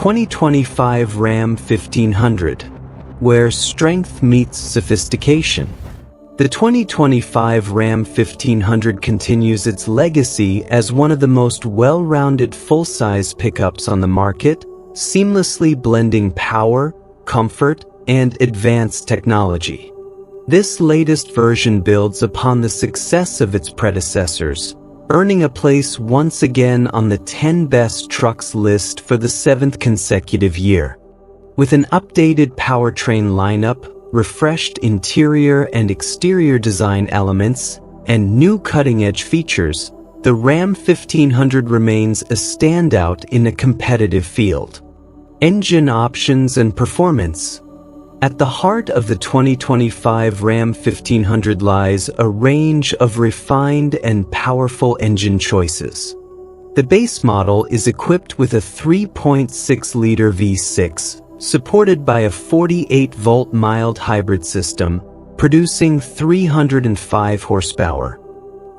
2025 Ram 1500, where strength meets sophistication. The 2025 Ram 1500 continues its legacy as one of the most well-rounded full-size pickups on the market, seamlessly blending power, comfort, and advanced technology. This latest version builds upon the success of its predecessors, earning a place once again on the 10 best trucks list for the 7th consecutive year. With an updated powertrain lineup, refreshed interior and exterior design elements, and new cutting-edge features, the Ram 1500 remains a standout in a competitive field. Engine options and performance. At the heart of the 2025 Ram 1500 lies a range of refined and powerful engine choices. The base model is equipped with a 3.6-liter V6, supported by a 48-volt mild hybrid system, producing 305 horsepower.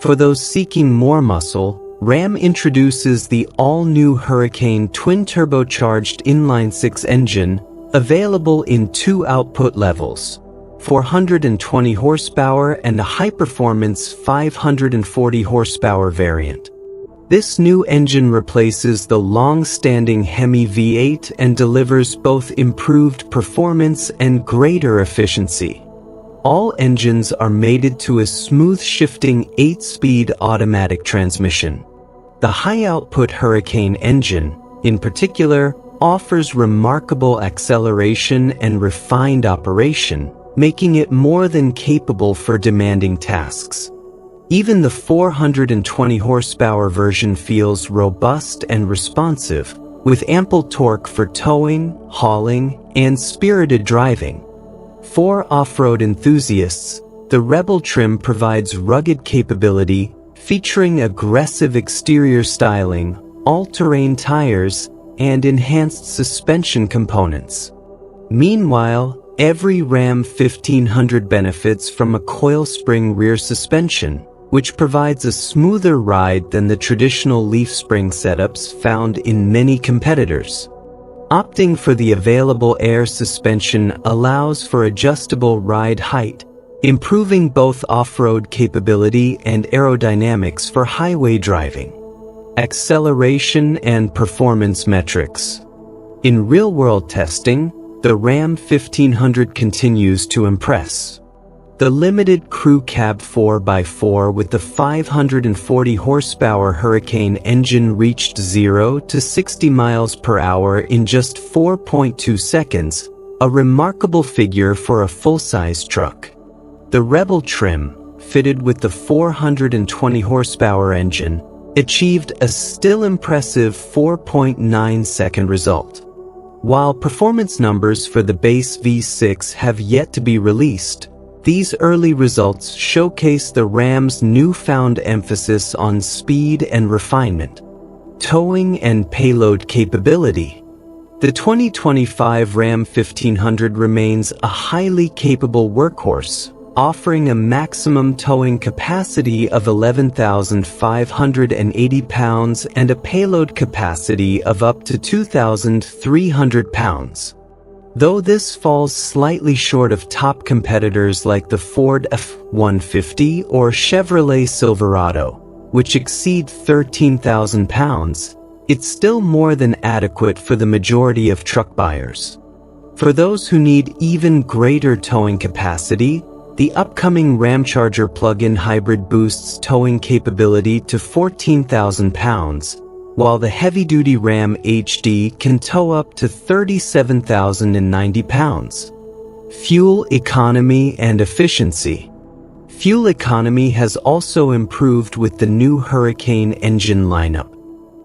For those seeking more muscle, Ram introduces the all-new Hurricane twin-turbocharged inline-six engine, available in two output levels, 420 horsepower and a high-performance 540 horsepower variant. This new engine replaces the long-standing Hemi V-8 and delivers both improved performance and greater efficiency. All engines are mated to a smooth-shifting 8-speed automatic transmission. The high-output Hurricane engine, in particular, offers remarkable acceleration and refined operation, making it more than capable for demanding tasks. Even the 420 horsepower version feels robust and responsive, with ample torque for towing, hauling, and spirited driving. For off-road enthusiasts, the Rebel trim provides rugged capability, featuring aggressive exterior styling, all-terrain tires, and enhanced suspension components. Meanwhile, every Ram 1500 benefits from a coil spring rear suspension, which provides a smoother ride than the traditional leaf spring setups found in many competitors. Opting for the available air suspension allows for adjustable ride height, improving both off-road capability and aerodynamics for highway driving. Acceleration and performance metrics. In real-world testing, the Ram 1500 continues to impress. The limited crew cab 4x4 with the 540 horsepower Hurricane engine reached 0 to 60 miles per hour in just 4.2 seconds, a remarkable figure for a full-size truck. The Rebel trim, fitted with the 420 horsepower engine, achieved a still impressive 4.9-second result. While performance numbers for the base V6 have yet to be released, these early results showcase the Ram's newfound emphasis on speed and refinement. Towing and payload capability. The 2025 Ram 1500 remains a highly capable workhorse, offering a maximum towing capacity of 11,580 pounds and a payload capacity of up to 2,300 pounds. Though this falls slightly short of top competitors like the Ford F-150 or Chevrolet Silverado, which exceed 13,000 pounds, it's still more than adequate for the majority of truck buyers. For those who need even greater towing capacity, the upcoming Ramcharger plug-in hybrid boosts towing capability to 14,000 pounds, while the heavy-duty Ram HD can tow up to 37,090 pounds. Fuel economy and efficiency. Fuel economy has also improved with the new Hurricane engine lineup.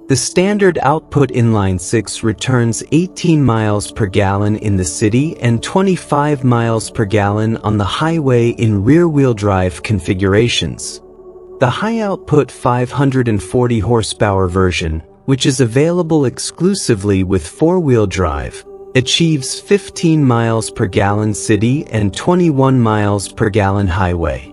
The standard output inline-six returns 18 miles per gallon in the city and 25 miles per gallon on the highway in rear-wheel drive configurations. The high-output 540 horsepower version, which is available exclusively with four-wheel drive, achieves 15 miles per gallon city and 21 miles per gallon highway.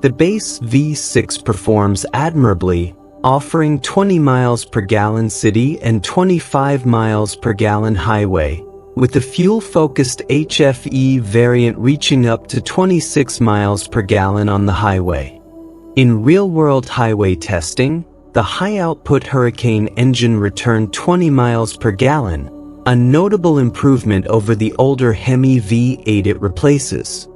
The base V6 performs admirably, offering 20 miles per gallon city and 25 miles per gallon highway, with the fuel-focused HFE variant reaching up to 26 miles per gallon on the highway. In real-world highway testing, the high-output Hurricane engine returned 20 miles per gallon, a notable improvement over the older Hemi V-8 it replaces.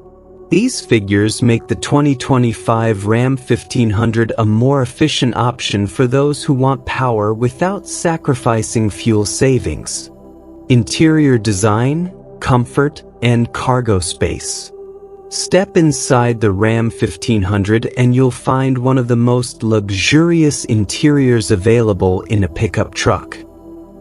These figures make the 2025 Ram 1500 a more efficient option for those who want power without sacrificing fuel savings. Interior design, comfort, and cargo space. Step inside the Ram 1500 and you'll find one of the most luxurious interiors available in a pickup truck.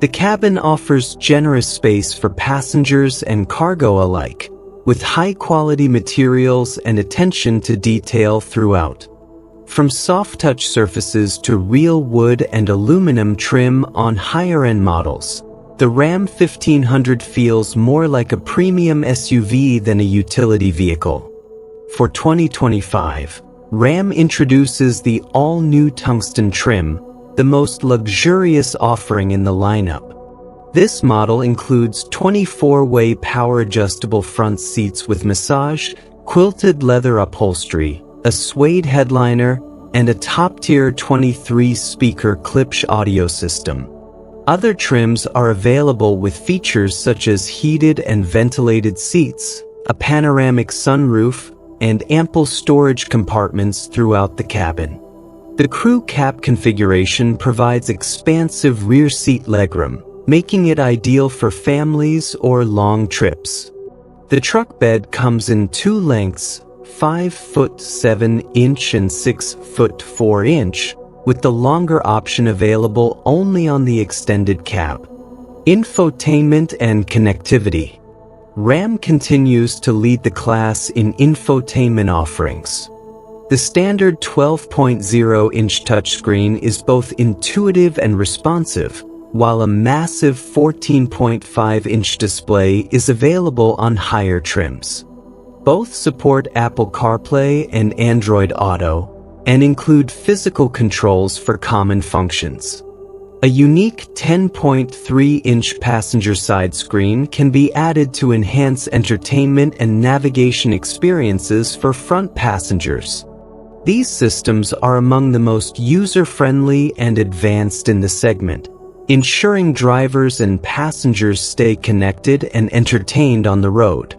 The cabin offers generous space for passengers and cargo alike, with high-quality materials and attention to detail throughout. From soft-touch surfaces to real wood and aluminum trim on higher-end models, the Ram 1500 feels more like a premium SUV than a utility vehicle. For 2025, Ram introduces the all-new tungsten trim, the most luxurious offering in the lineup. This model includes 24-way power-adjustable front seats with massage, quilted leather upholstery, a suede headliner, and a top-tier 23-speaker Klipsch audio system. Other trims are available with features such as heated and ventilated seats, a panoramic sunroof, and ample storage compartments throughout the cabin. The crew cab configuration provides expansive rear seat legroom, making it ideal for families or long trips. The truck bed comes in two lengths, 5' 7" and 6' 4", with the longer option available only on the extended cab. Infotainment and connectivity. Ram continues to lead the class in infotainment offerings. The standard 12.0-inch touchscreen is both intuitive and responsive, while a massive 14.5-inch display is available on higher trims. Both support Apple CarPlay and Android Auto, and include physical controls for common functions. A unique 10.3-inch passenger side screen can be added to enhance entertainment and navigation experiences for front passengers. These systems are among the most user-friendly and advanced in the segment, ensuring drivers and passengers stay connected and entertained on the road.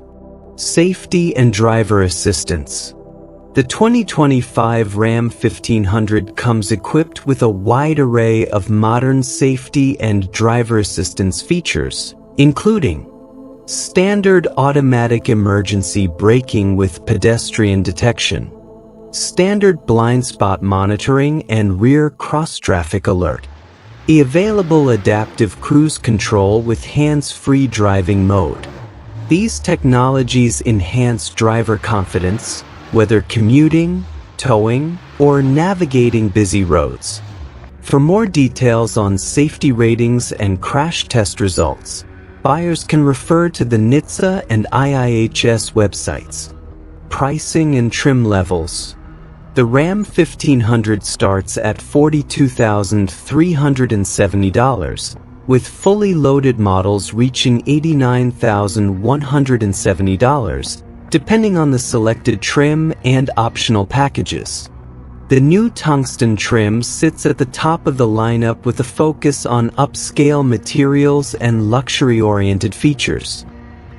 Safety and driver assistance. The 2025 Ram 1500 comes equipped with a wide array of modern safety and driver assistance features, including standard automatic emergency braking with pedestrian detection, standard blind spot monitoring and rear cross-traffic alert, available adaptive cruise control with hands-free driving mode. These technologies enhance driver confidence, whether commuting, towing, or navigating busy roads. For more details on safety ratings and crash test results, buyers can refer to the NHTSA and IIHS websites. Pricing and trim levels. The Ram 1500 starts at $42,370, with fully loaded models reaching $89,170, depending on the selected trim and optional packages. The new tungsten trim sits at the top of the lineup with a focus on upscale materials and luxury-oriented features.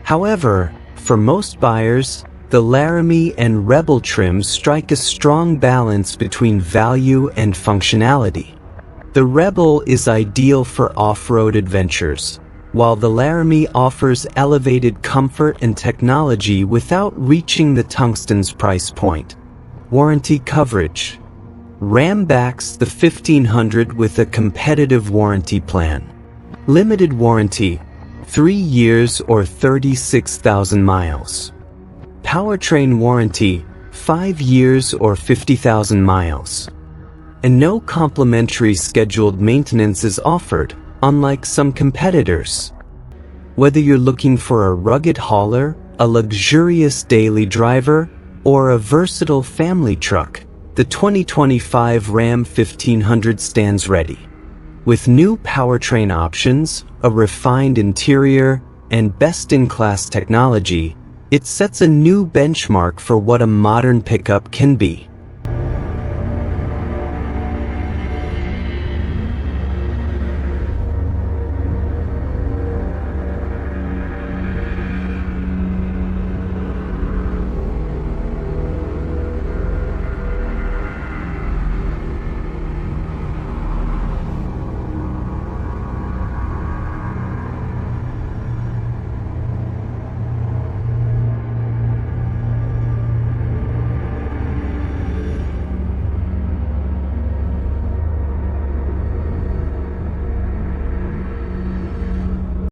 However, for most buyers, the Laramie and Rebel trims strike a strong balance between value and functionality. The Rebel is ideal for off-road adventures, while the Laramie offers elevated comfort and technology without reaching the tungsten's price point. Warranty coverage. Ram backs the 1500 with a competitive warranty plan. Limited warranty, 3 years or 36,000 miles. Powertrain warranty, 5 years or 50,000 miles. And no complimentary scheduled maintenance is offered, unlike some competitors. Whether you're looking for a rugged hauler, a luxurious daily driver, or a versatile family truck, the 2025 Ram 1500 stands ready. With new powertrain options, a refined interior, and best-in-class technology, it sets a new benchmark for what a modern pickup can be.